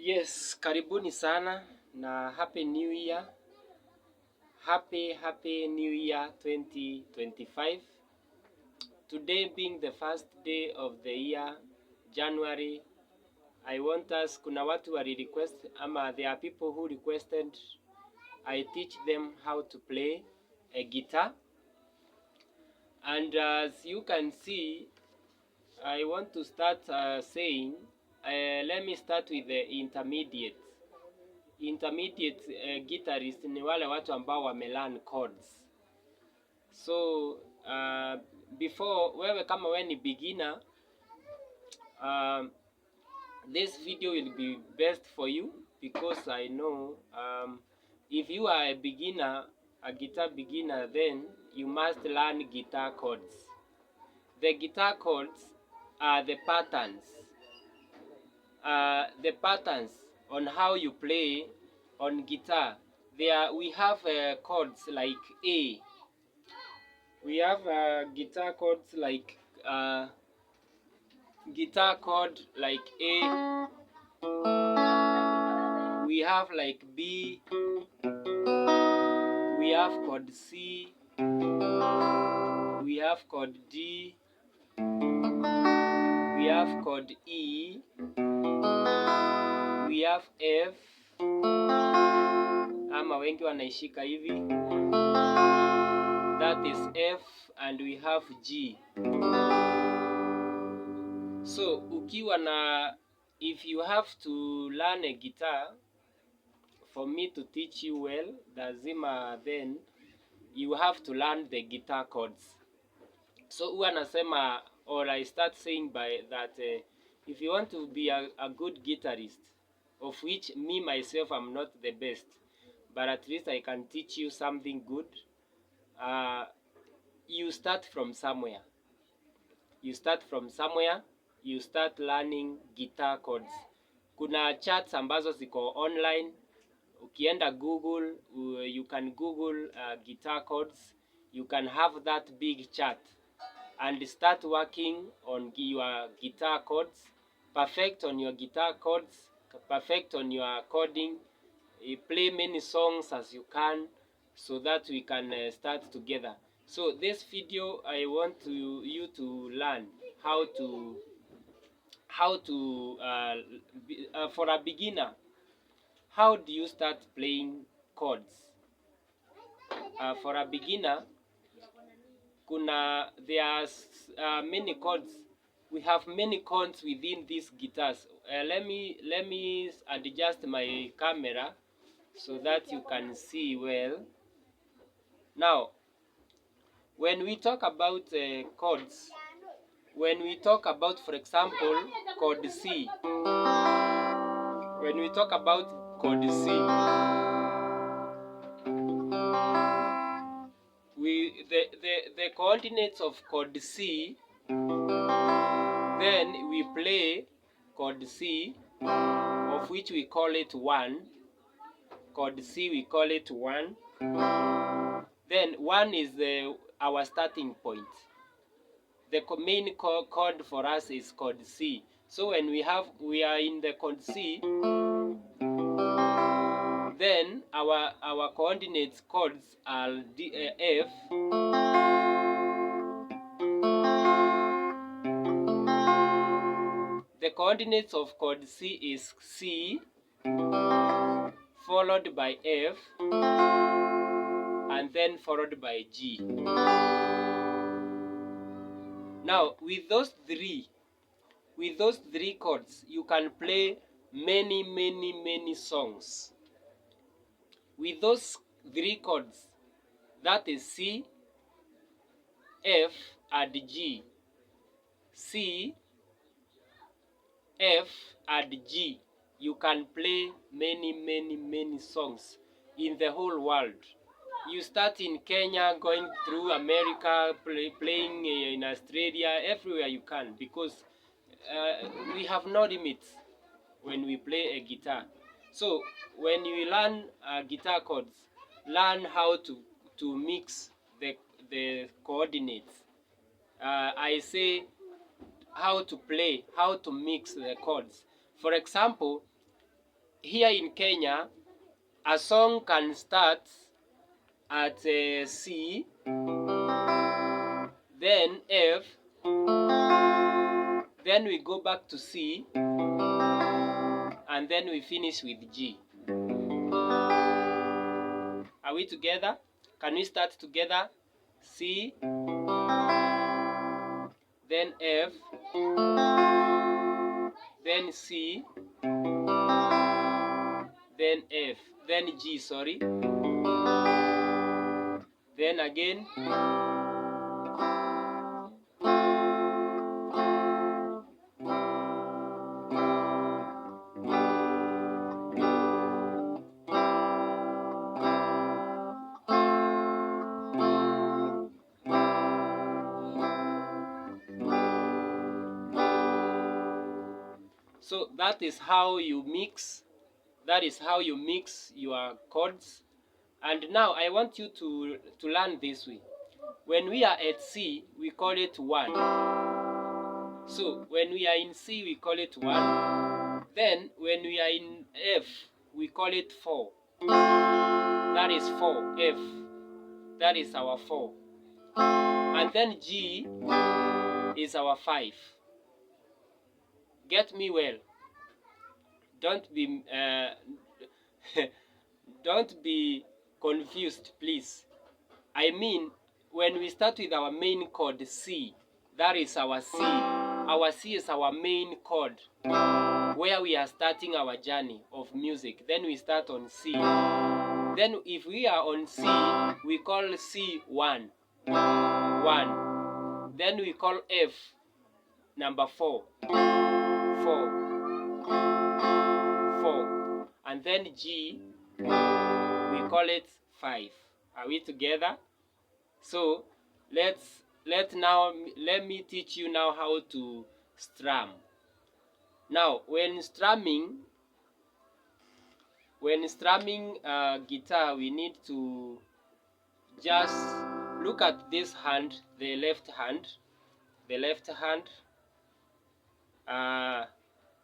Yes, karibuni sana na happy new year. Happy new year 2025. Today being the first day of the year, January, I want us, kuna watu wali request ama there are people who requested I teach them how to play a guitar. And as you can see, I want to start saying, let me start with the intermediate. Guitarist ni wale watu ambao wamelearn chords. So before wewe kama wewe ni beginner, this video will be best for you because I know if you are a beginner, a guitar beginner, then you must learn guitar chords. The guitar chords are the patterns. The patterns on how you play on guitar. We have chords like A. We have guitar chords like guitar chord like A. We have like B. We have chord C. We have chord D. We have chord E. We have F. Ama wengi wanaishika hivi. That is F, and we have G. So ukiwa na, if you have to learn a guitar for me to teach you well, lazima then you have to learn the guitar chords. So huwa nasema, or I start saying by that if you want to be a good guitarist, of which me myself I'm not the best, but at least I can teach you something good. You start from somewhere. You start learning guitar chords. Kuna charts ambazo ziko online. Ukienda Google, you can Google guitar chords. You can have that big chart and start working on your guitar chords. Perfect on your guitar chords. Perfect on your chording. Play many songs as you can so that we can start together. So this video I want you to learn how to for a beginner, how do you start playing chords? For a beginner, there's many chords. We have many chords within these guitars. Let me adjust my camera so that you can see well. Now, when we talk about chords, when we talk about, for example, chord C, when we talk about chord C, the coordinates of chord C, then we play chord C, of which we call it 1. Chord C, we call it 1. Then 1 is our starting point. The main chord for us is chord C. So when we are in the chord C, then our coordinates chords are F, the coordinates of chord C is C, followed by F, and then followed by G. Now, with those three chords, you can play many songs. With those three chords, that is C, F, and G. C, F, and G. You can play many songs in the whole world. You start in Kenya, going through America, playing in Australia, everywhere you can, because we have no limits when we play a guitar. So when you learn guitar chords, learn how to mix the coordinates. I say how to play, how to mix the chords. For example, here in Kenya, a song can start at C, then F, then we go back to C, and then we finish with G. Are we together? Can we start together? C, then F, then C, then F, then G, sorry, then again, so that is how you mix. That is how you mix your chords. And now I want you to learn this way. When we are at C, we call it 1. So when we are in C, we call it 1. Then when we are in F, we call it 4. That is 4, F. That is our 4. And then G is our 5. Get me well. Don't be don't be confused, please. I mean, when we start with our main chord C, that is our C. Our C is our main chord, where we are starting our journey of music. Then we start on C. Then if we are on C, we call C 1. 1. Then we call F number 4. 4. 4. And then G, we call it 5. Are we together? So let me teach you now how to strum. Now when strumming guitar, we need to just look at this hand, the left hand.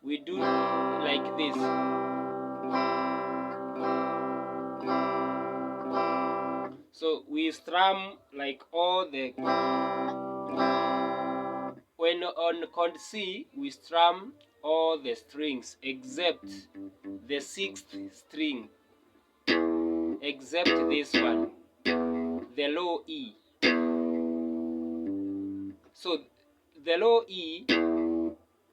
We do like this. So we strum like all the. When on chord C, we strum all the strings except the 6th string, except this one, the low E. So the low E,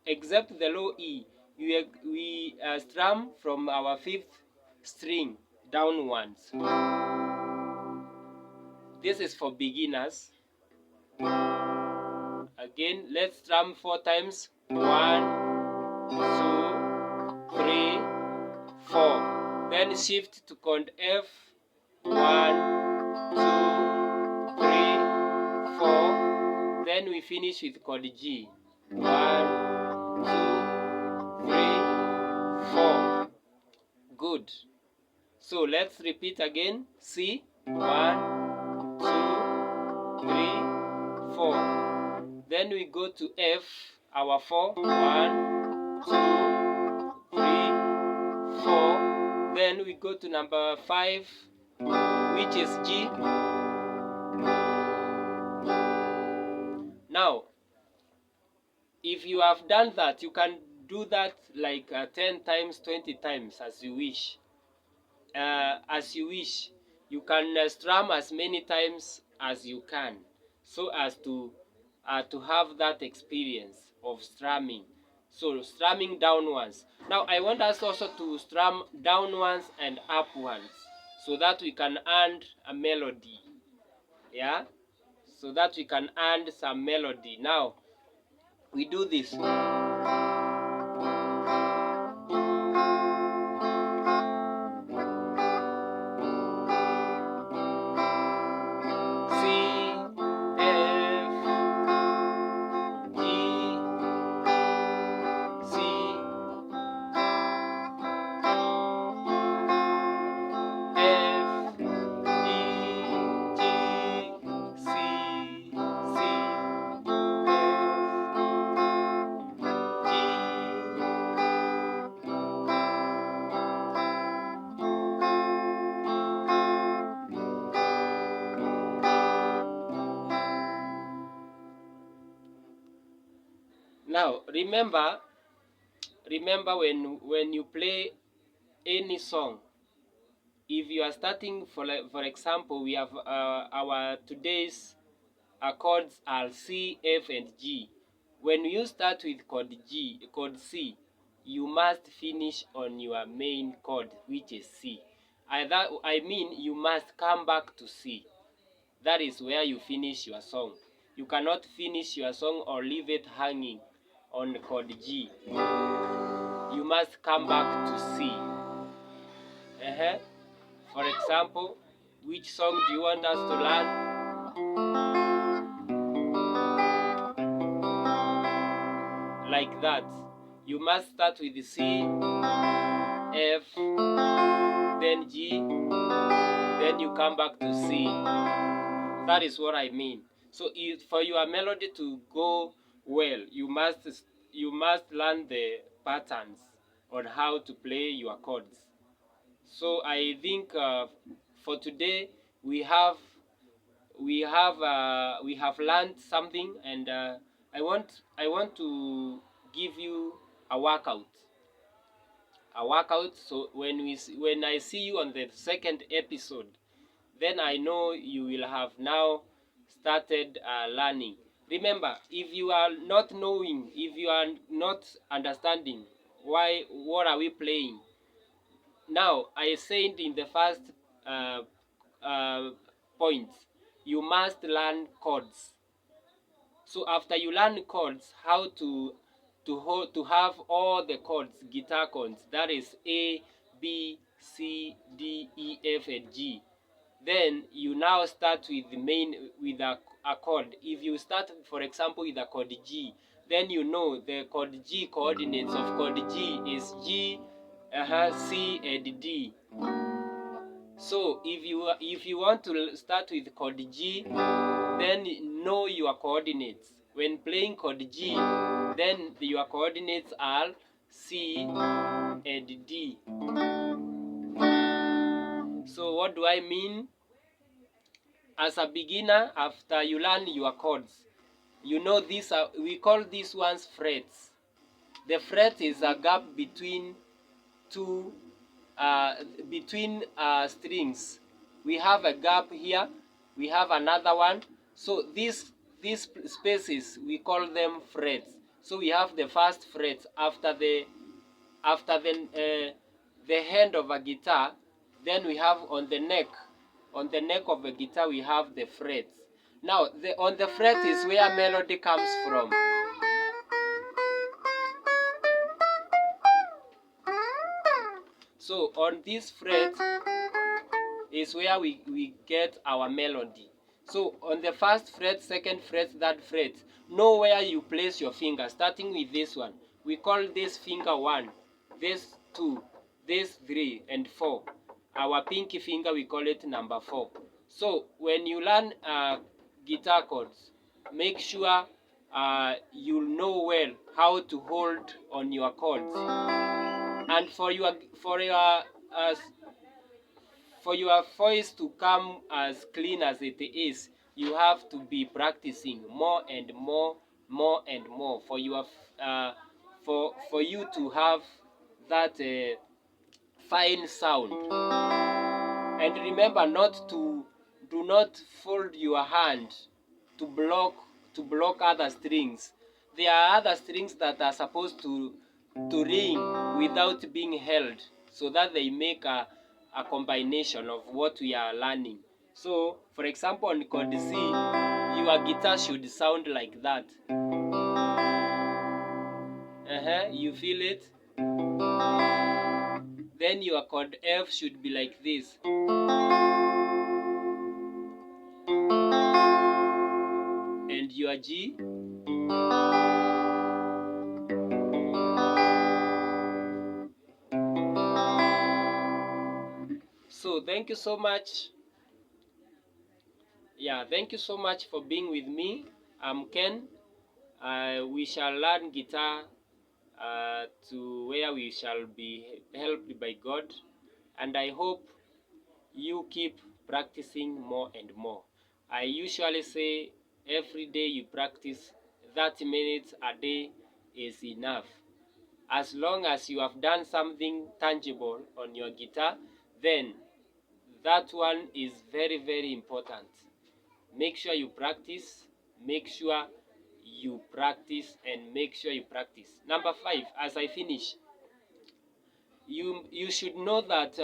except the low E, we strum from our 5th string downwards. This is for beginners. Again, let's strum 4 times. 1, 2, 3, 4. Then shift to chord F. 1, 2, 3, 4. Then we finish with chord G. 1, 2, 3, 4. Good. So let's repeat again. C. 1, 2, 3, 4. Then we go to F, our 4. 1, 2, 3, 4. Then we go to number 5, which is G. Now, if you have done that, you can do that like 10 times, 20 times as you wish. You can strum as many times as you can, so as to have that experience of strumming. So strumming downwards. Now I want us also to strum downwards and upwards, so that we can earn a melody. Yeah, so that we can earn some melody. Now we do this. Now remember when you play any song, if you are starting, for example, we have our today's chords are C, F, and G. When you start with chord C, you must finish on your main chord, which is C. I mean, you must come back to C. That is where you finish your song. You cannot finish your song or leave it hanging on chord G. You must come back to C. For example, which song do you want us to learn? Like that. You must start with C, F, then G, then you come back to C. That is what I mean. So for your melody to go well, you must learn the patterns on how to play your chords. So I think for today we have learned something, and I want to give you a workout. So when I see you on the second episode, then I know you will have now started learning. Remember, if you are not knowing, if you are not understanding what are we playing, now I said in the first uh, uh, point, you must learn chords. So after you learn chords, how to have all the chords, guitar chords, that is A, B, C, D, E, F, and G. Then you now start with a chord. If you start, for example, with a chord G, then you know the chord G coordinates of chord G is G, C, and D. So if you want to start with chord G, then know your coordinates. When playing chord G, then your coordinates are C and D. So what do I mean? As a beginner, after you learn your chords, you know these are, we call these ones frets. The fret is a gap between two strings. We have a gap here, we have another one. So these spaces, we call them frets. So we have the first fret after the hand of a guitar. Then we have on the neck of a guitar, we have the frets. Now on the fret is where melody comes from. So on this fret is where we get our melody. So on the first fret, second fret, third fret, know where you place your finger. Starting with this one, we call this finger 1, this 2, this 3, and 4. Our pinky finger, we call it number 4. So when you learn guitar chords, make sure you know well how to hold on your chords. And for your voice to come as clean as it is, you have to be practicing more and more and more for your for you to have that fine sound. And remember do not fold your hand to block other strings. There are other strings that are supposed to ring without being held, so that they make a combination of what we are learning. So for example, on chord C, your guitar should sound like that. You feel it? Then your chord F should be like this. And your G. So thank you so much. Yeah, thank you so much for being with me. I'm Ken. We shall learn guitar to where we shall be helped by God. And I hope you keep practicing more and more. I usually say every day you practice 30 minutes a day is enough. As long as you have done something tangible on your guitar, then that one is very, very important. Make sure you practice, make sure you practice, and make sure you practice. Number 5, as I finish, you should know that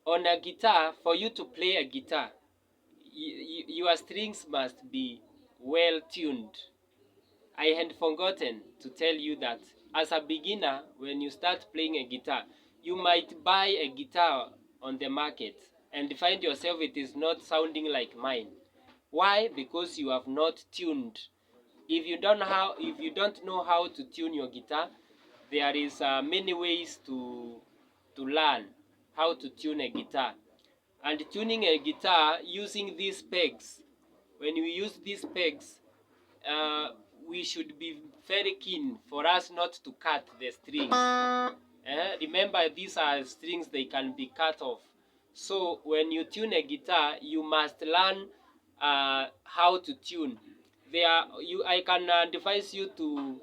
on a guitar, for you to play a guitar, your strings must be well tuned. I had forgotten to tell you that as a beginner, when you start playing a guitar, you might buy a guitar on the market and find yourself it is not sounding like mine. Why? Because you have not tuned. If you don't know how to tune your guitar, there is many ways to learn how to tune a guitar. And tuning a guitar using these pegs, when you use these pegs, uh, we should be very keen for us not to cut the strings. Remember, these are strings, they can be cut off. So when you tune a guitar, you must learn how to tune. I can advise you to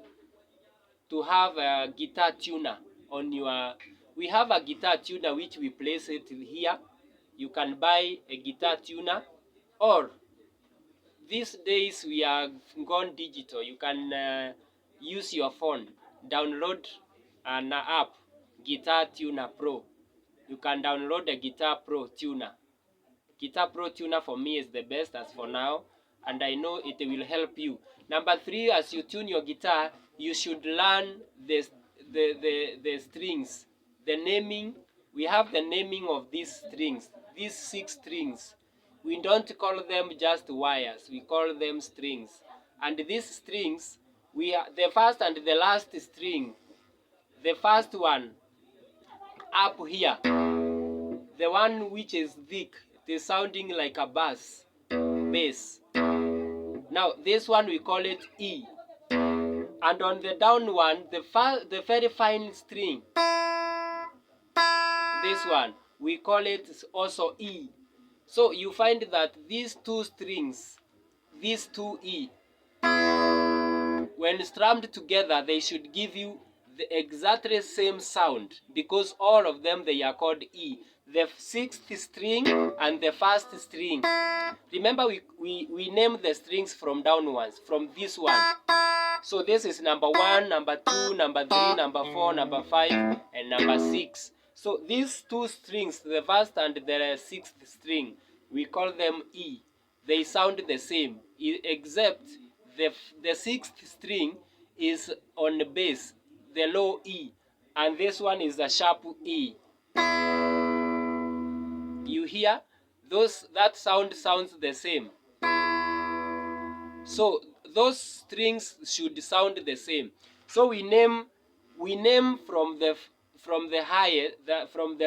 have a guitar tuner on your. We have a guitar tuner which we place it here. You can buy a guitar tuner, or these days we are gone digital. You can use your phone, download an app, Guitar Tuner Pro. You can download a Guitar Pro tuner. Guitar Pro tuner for me is the best as for now, and I know it will help you. Number 3, as you tune your guitar, you should learn the strings, the naming. We have the naming of these strings, these 6 strings. We don't call them just wires, we call them strings. And these strings, we are the first and the last string. The first one up here, the one which is thick, it is sounding like a bass. Now this one we call it E. And on the down one, the very fine string, this one, we call it also E. So you find that these 2 strings, these 2 E, when strummed together, they should give you the exactly same sound, because all of them, they are called E. The 6th string and the 1st string. Remember, we name the strings from downwards, from this one. So this is number 1, number 2, number 3, number 4, number 5, and number 6. So these 2 strings, the 1st and the 6th string, we call them E. They sound the same, except the 6th string is on the bass, the low E, and this one is the sharp E. You hear? That sounds the same. So those strings should sound the same. So we name from the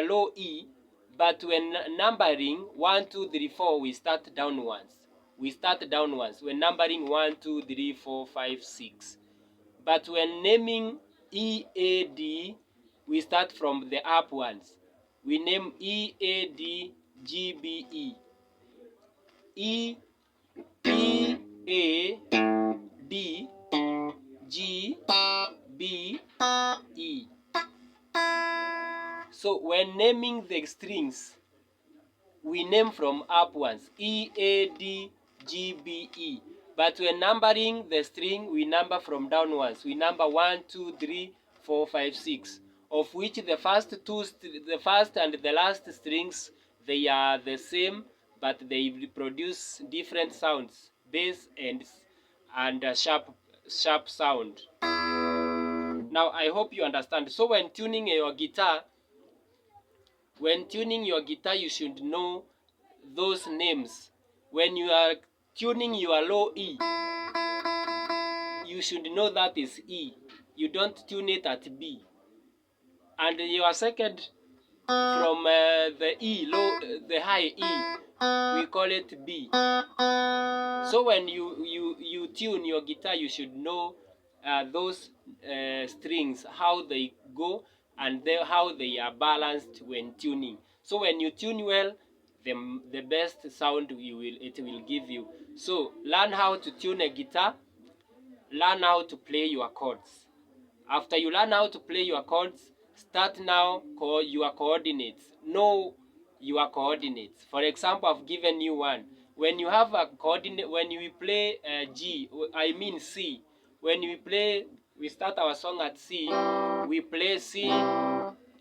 low E, but when numbering 1, 2, 3, 4, we start downwards. When numbering 1, 2, 3, 4, 5, 6. But when naming E, A, D, we start from the up ones. We name E, A, D, G, B, E. E, E, A, D, G, B, E. So when naming the strings, we name from upwards, E, A, D, G, B, E. But when numbering the string, we number from downwards. We number 1, 2, 3, 4, 5, 6. Of which the first and the last strings, they are the same, but they produce different sounds, bass and sharp sound. Now I hope you understand. So when tuning your guitar, you should know those names. When you are tuning your low E, you should know that is E. You don't tune it at B. And your second from the E, the high E, we call it B. So when you tune your guitar, you should know those strings, how they go, and how they are balanced when tuning. So when you tune well, the best sound it will give you. So learn how to tune a guitar. learn how to play your chords. After you learn how to play your chords, start now your coordinates. Know your coordinates. For example, I've given you one. When you have a coordinate, when we play C. When we start our song at C. We play C,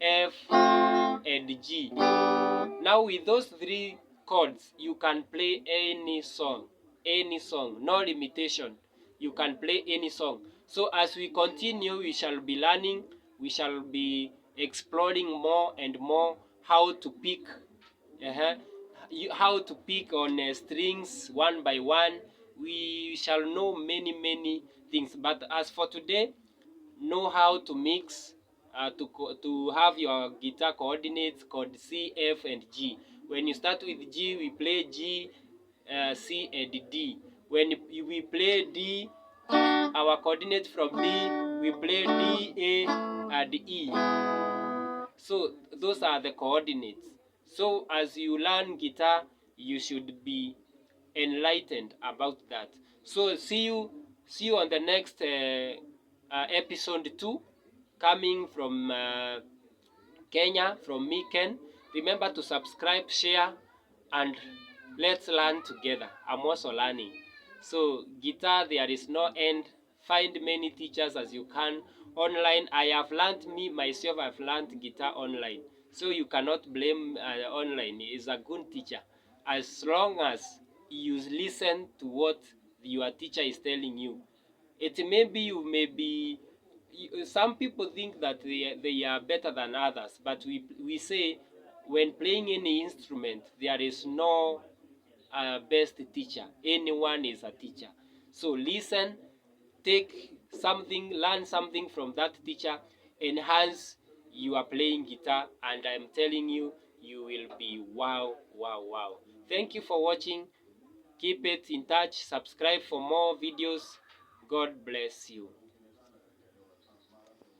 F, and G. Now with those three chords, you can play any song, no limitation. You can play any song. So as we continue, we shall be learning, we shall be exploring more and more how to pick, how to pick on strings one by one. We shall know many things. But as for today, know how to mix, to have your guitar coordinates called C, F, and G. When you start with G, we play G, C, and D. When we play D, our coordinates from D, we play D, A, and E. So those are the coordinates. So as you learn guitar, you should be enlightened about that. So see you on the next episode 2, coming from Kenya, from me, Ken. Remember to subscribe, share, and let's learn together. I'm also learning. So guitar, there is no end. Find many teachers as you can online. I have learned, me myself, I've learned guitar online. So you cannot blame online. It's a good teacher. As long as you listen to what your teacher is telling you. It may be you may be, some people think that they are better than others, but we say when playing any instrument, there is no best teacher. Anyone is a teacher. So listen, take something, learn something from that teacher, enhance you are playing guitar, and I'm telling you, you will be wow, wow, wow. Thank you for watching. Keep it in touch. Subscribe for more videos. God bless you.